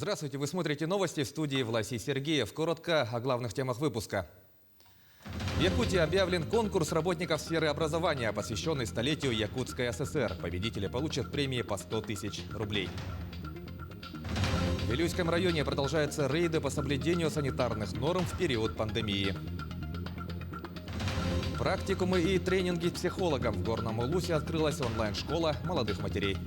Здравствуйте, вы смотрите новости, в студии Власий Сергеев. Коротко о главных темах выпуска. В Якутии объявлен конкурс работников сферы образования, посвященный столетию Якутской ССР. Победители получат премии по 100 тысяч рублей. В Вилюйском районе продолжаются рейды по соблюдению санитарных норм в период пандемии. Практикумы и тренинги психологам. В Горном Улусе открылась онлайн-школа молодых матерей.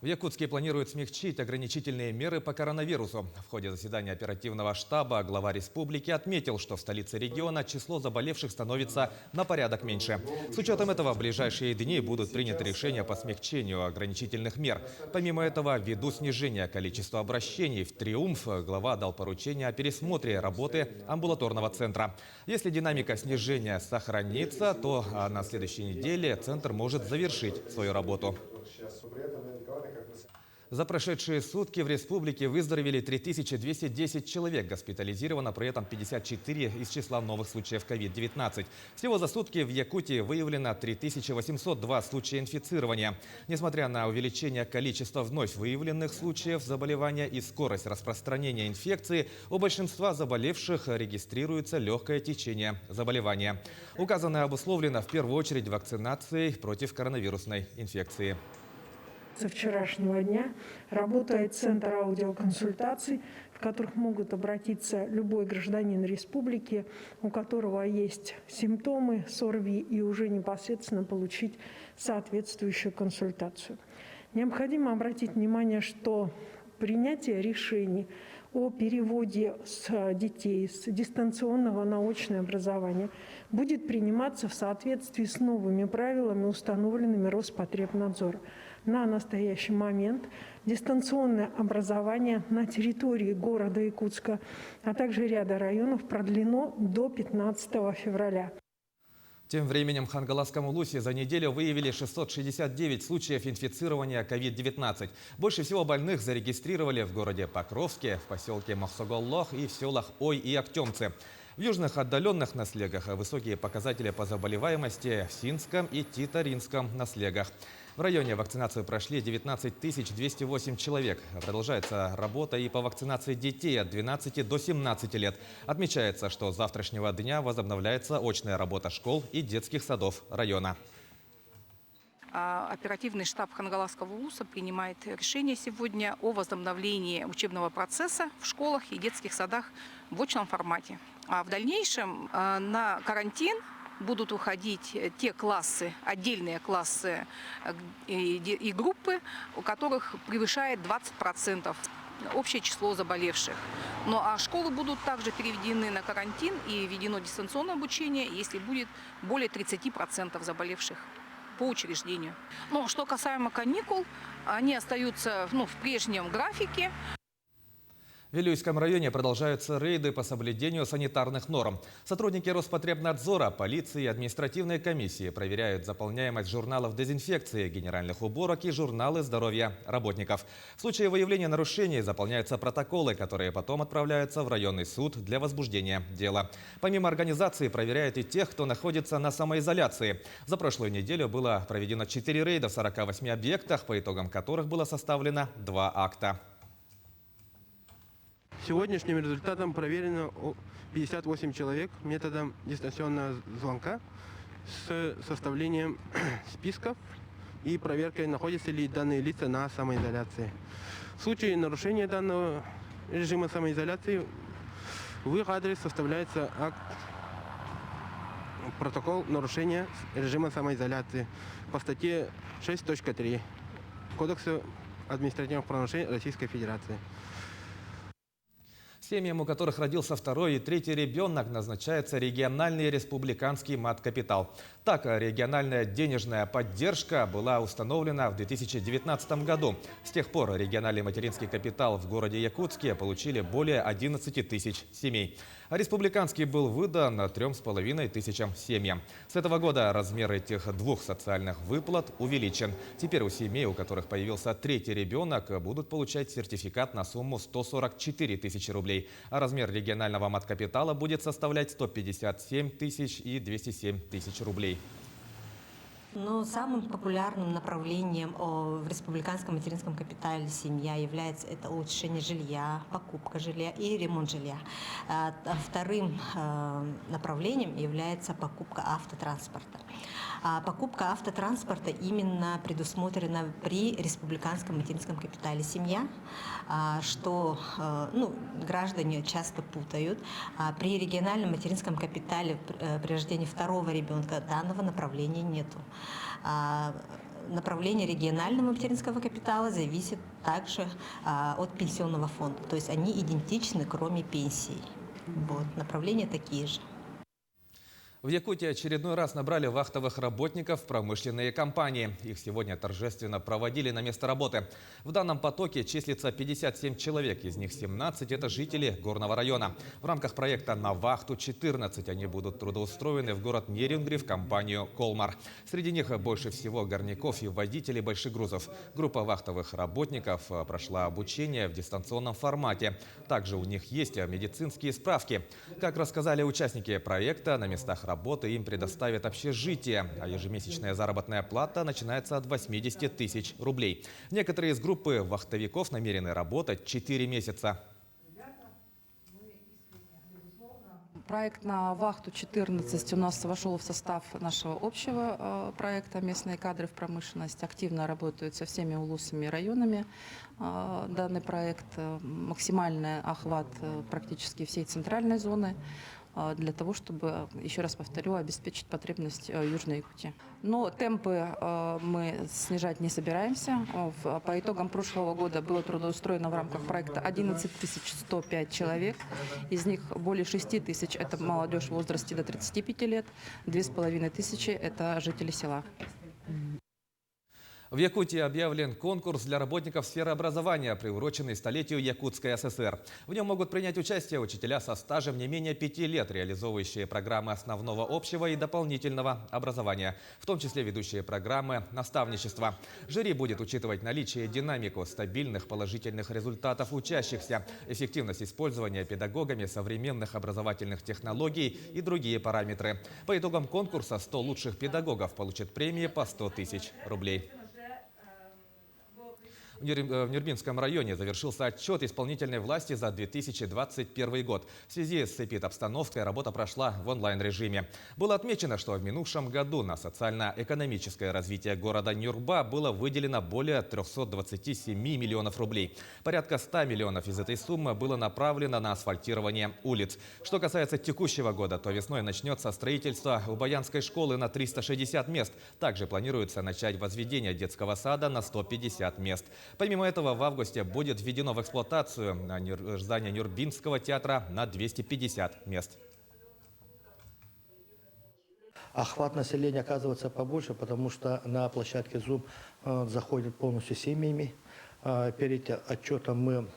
В Якутске планируют смягчить ограничительные меры по коронавирусу. В ходе заседания оперативного штаба глава республики отметил, что в столице региона число заболевших становится на порядок меньше. С учетом этого в ближайшие дни будут приняты решения по смягчению ограничительных мер. Помимо этого, ввиду снижения количества обращений в «Триумф», глава дал поручение о пересмотре работы амбулаторного центра. Если динамика снижения сохранится, то на следующей неделе центр может завершить свою работу. За прошедшие сутки в республике выздоровели 3210 человек. Госпитализировано при этом 54 из числа новых случаев COVID-19. Всего за сутки в Якутии выявлено 3802 случая инфицирования. Несмотря на увеличение количества вновь выявленных случаев заболевания и скорость распространения инфекции, у большинства заболевших регистрируется легкое течение заболевания. Указанное обусловлено в первую очередь вакцинацией против коронавирусной инфекции. Со вчерашнего дня работает центр аудиоконсультаций, в которых могут обратиться любой гражданин республики, у которого есть симптомы СОРВИ, и уже непосредственно получить соответствующую консультацию. Необходимо обратить внимание, что принятие решений о переводе детей с дистанционного на очное образование будет приниматься в соответствии с новыми правилами, установленными Роспотребнадзором. На настоящий момент дистанционное образование на территории города Якутска, а также ряда районов продлено до 15 февраля. Тем временем в Хангаласском Улусе за неделю выявили 669 случаев инфицирования COVID-19. Больше всего больных зарегистрировали в городе Покровске, в поселке Махсоголлох и в селах Ой и Актемцы. В южных отдаленных наслегах высокие показатели по заболеваемости в Синском и Титаринском наслегах. В районе вакцинацию прошли 19 208 человек. Продолжается работа и по вакцинации детей от 12 до 17 лет. Отмечается, что с завтрашнего дня возобновляется очная работа школ и детских садов района. Оперативный штаб Хангаласского улуса принимает решение сегодня о возобновлении учебного процесса в школах и детских садах в очном формате. А в дальнейшем на карантин будут уходить те классы, отдельные классы и группы, у которых превышает 20% общее число заболевших. Ну а школы будут также переведены на карантин и введено дистанционное обучение, если будет более 30% заболевших по учреждению. Но что касаемо каникул, они остаются в прежнем графике. В Вилюйском районе продолжаются рейды по соблюдению санитарных норм. Сотрудники Роспотребнадзора, полиции и административной комиссии проверяют заполняемость журналов дезинфекции, генеральных уборок и журналы здоровья работников. В случае выявления нарушений заполняются протоколы, которые потом отправляются в районный суд для возбуждения дела. Помимо организации проверяют и тех, кто находится на самоизоляции. За прошлую неделю было проведено 4 рейда в 48 объектах, по итогам которых было составлено 2 акта. Сегодняшним результатом проверено 58 человек методом дистанционного звонка с составлением списков и проверкой, находятся ли данные лица на самоизоляции. В случае нарушения данного режима самоизоляции в их адрес составляется протокол нарушения режима самоизоляции по статье 6.3 Кодекса административных правонарушений Российской Федерации. Семьям, у которых родился второй и третий ребенок, назначается региональный республиканский мат-капитал. Так, региональная денежная поддержка была установлена в 2019 году. С тех пор региональный материнский капитал в городе Якутске получили более 11 тысяч семей. А республиканский был выдан 3,5 тысячам семьям. С этого года размер этих двух социальных выплат увеличен. Теперь у семей, у которых появился третий ребенок, будут получать сертификат на сумму 144 тысячи рублей. А размер регионального мат-капитала будет составлять 157 тысяч и 207 тысяч рублей. Но самым популярным направлением в республиканском материнском капитале «Семья» является это улучшение жилья, покупка жилья и ремонт жилья. Вторым направлением является покупка автотранспорта. Покупка автотранспорта именно предусмотрена при республиканском материнском капитале «Семья», что граждане часто путают. При региональном материнском капитале при рождении второго ребенка данного направления нету. Направление регионального материнского капитала зависит также от пенсионного фонда, то есть они идентичны, кроме пенсий. Вот, направления такие же. В Якутии очередной раз набрали вахтовых работников в промышленные компании. Их сегодня торжественно проводили на место работы. В данном потоке числится 57 человек, из них 17 – это жители горного района. В рамках проекта «На вахту 14» они будут трудоустроены в город Нерюнгри в компанию «Колмар». Среди них больше всего горняков и водителей больших грузов. Группа вахтовых работников прошла обучение в дистанционном формате. Также у них есть медицинские справки. Как рассказали участники проекта, на местах работы им предоставят общежитие, а ежемесячная заработная плата начинается от 80 тысяч рублей. Некоторые из группы вахтовиков намерены работать 4 месяца. Проект «На вахту 14» у нас вошел в состав нашего общего проекта «Местные кадры в промышленности». Активно работают со всеми улусами и районами. Данный проект максимальный охват практически всей центральной зоны, для того, чтобы, еще раз повторю, обеспечить потребность Южной Якутии. Но темпы мы снижать не собираемся. По итогам прошлого года было трудоустроено в рамках проекта 11 105 человек. Из них более 6 тысяч – это молодежь в возрасте до 35 лет, 2500 – это жители села. В Якутии объявлен конкурс для работников сферы образования, приуроченный столетию Якутской ССР. В нем могут принять участие учителя со стажем не менее 5 лет, реализовывающие программы основного общего и дополнительного образования, в том числе ведущие программы наставничества. Жюри будет учитывать наличие и динамику стабильных положительных результатов учащихся, эффективность использования педагогами современных образовательных технологий и другие параметры. По итогам конкурса 100 лучших педагогов получат премии по 100 тысяч рублей. В Нюрбинском районе завершился отчет исполнительной власти за 2021 год. В связи с эпидобстановкой работа прошла в онлайн-режиме. Было отмечено, что в минувшем году на социально-экономическое развитие города Нюрба было выделено более 327 миллионов рублей. Порядка 100 миллионов из этой суммы было направлено на асфальтирование улиц. Что касается текущего года, то весной начнется строительство Убаянской школы на 360 мест. Также планируется начать возведение детского сада на 150 мест. Помимо этого, в августе будет введено в эксплуатацию здание Нюрбинского театра на 250 мест. Охват населения оказывается побольше, потому что на площадке Zoom заходят полностью семьями. Перед отчетом мы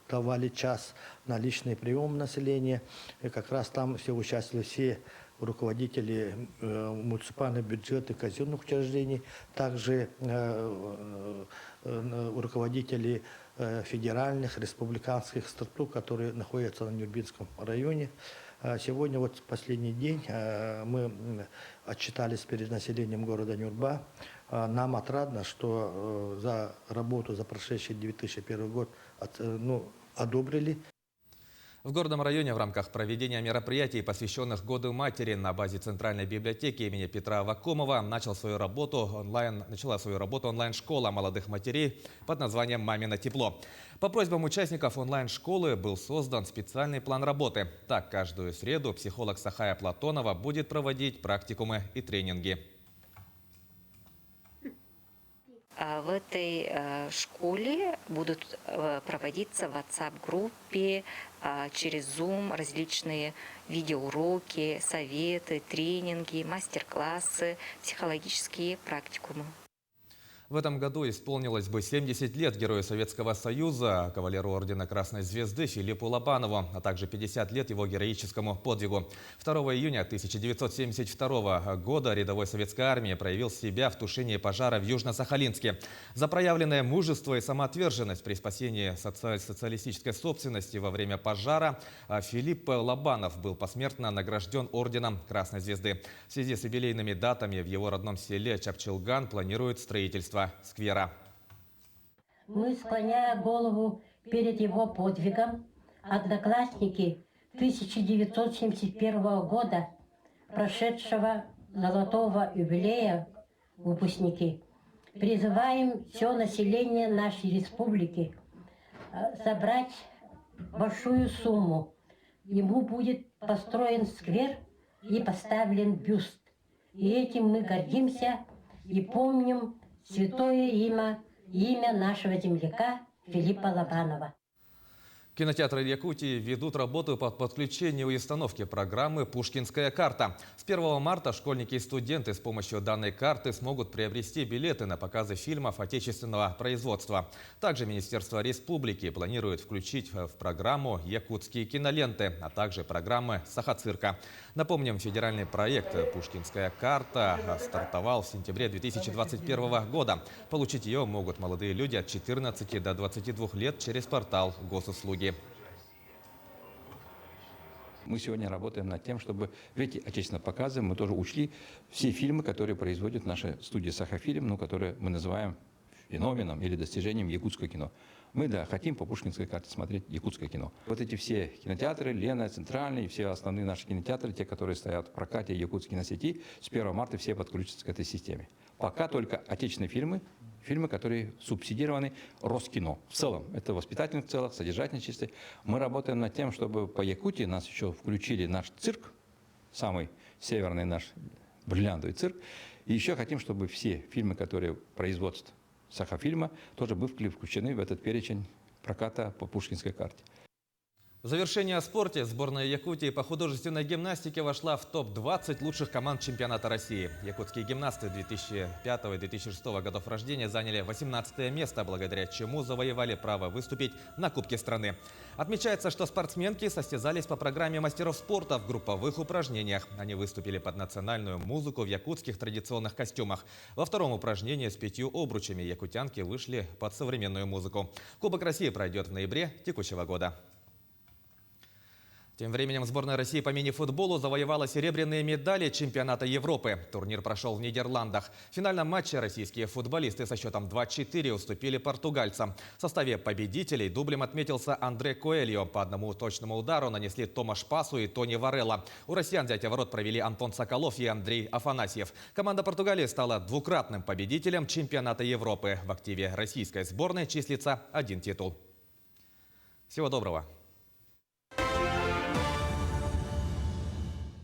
давали час на личный прием населения. И как раз там все участвовали, все руководители муниципальных бюджетов, казенных учреждений, также руководители федеральных, республиканских структур, которые находятся на Нюрбинском районе. Сегодня, вот последний день, мы отчитались перед населением города Нюрба. Нам отрадно, что за работу за прошедший 2001 год одобрили. В городном районе в рамках проведения мероприятий, посвященных Году матери, на базе Центральной библиотеки имени Петра Аввакумова начала свою работу онлайн-школа молодых матерей под названием «Мамино тепло». По просьбам участников онлайн-школы был создан специальный план работы. Так, каждую среду психолог Сахая Платонова будет проводить практикумы и тренинги. В этой школе будут проводиться в WhatsApp-группе через Zoom различные видеоуроки, советы, тренинги, мастер-классы, психологические практикумы. В этом году исполнилось бы 70 лет Герою Советского Союза, кавалеру ордена Красной Звезды Филиппу Лобанову, а также 50 лет его героическому подвигу. 2 июня 1972 года рядовой советской армии проявил себя в тушении пожара в Южно-Сахалинске. За проявленное мужество и самоотверженность при спасении социалистической собственности во время пожара Филипп Лобанов был посмертно награжден орденом Красной Звезды. В связи с юбилейными датами в его родном селе Чапчелган планируют строительство сквера. Мы, склоняя голову перед его подвигом, одноклассники 1971 года, прошедшего золотого юбилея, выпускники, призываем все население нашей республики собрать большую сумму. Ему будет построен сквер и поставлен бюст. И этим мы гордимся и помним святое имя нашего земляка Филиппа Лобанова. Кинотеатры Якутии ведут работу по подключению и установке программы «Пушкинская карта». С 1 марта школьники и студенты с помощью данной карты смогут приобрести билеты на показы фильмов отечественного производства. Также Министерство республики планирует включить в программу якутские киноленты, а также программы Сахацирка. Напомним, федеральный проект «Пушкинская карта» стартовал в сентябре 2021 года. Получить ее могут молодые люди от 14 до 22 лет через портал госуслуги. Мы сегодня работаем над тем, чтобы в эти отечественные показы мы тоже учли все фильмы, которые производит наша студия «Сахафильм», ну, которые мы называем феноменом или достижением якутского кино. Мы, да, хотим по Пушкинской карте смотреть якутское кино. Вот эти все кинотеатры, Лена, Центральный, все основные наши кинотеатры, те, которые стоят в прокате якутской киносети, с 1 марта все подключатся к этой системе. Пока только отечественные фильмы, которые субсидированы Роскино. В целом, это в воспитательных целях, содержательных частях. Мы работаем над тем, чтобы по Якутии нас еще включили наш цирк, самый северный наш бриллиантовый цирк. И еще хотим, чтобы все фильмы, которые производят Сахафильма, тоже были включены в этот перечень проката по Пушкинской карте. В завершение о спорте сборная Якутии по художественной гимнастике вошла в топ-20 лучших команд чемпионата России. Якутские гимнасты 2005-2006 годов рождения заняли 18 место, благодаря чему завоевали право выступить на Кубке страны. Отмечается, что спортсменки состязались по программе мастеров спорта в групповых упражнениях. Они выступили под национальную музыку в якутских традиционных костюмах. Во втором упражнении с 5 обручами якутянки вышли под современную музыку. Кубок России пройдет в ноябре текущего года. Тем временем сборная России по мини-футболу завоевала серебряные медали чемпионата Европы. Турнир прошел в Нидерландах. В финальном матче российские футболисты со счетом 2-4 уступили португальцам. В составе победителей дублем отметился Андре Коэльо. По одному точному удару нанесли Томаш Пасу и Тони Варелла. У россиян взятие ворот провели Антон Соколов и Андрей Афанасьев. Команда Португалии стала двукратным победителем чемпионата Европы. В активе российской сборной числится 1 титул. Всего доброго!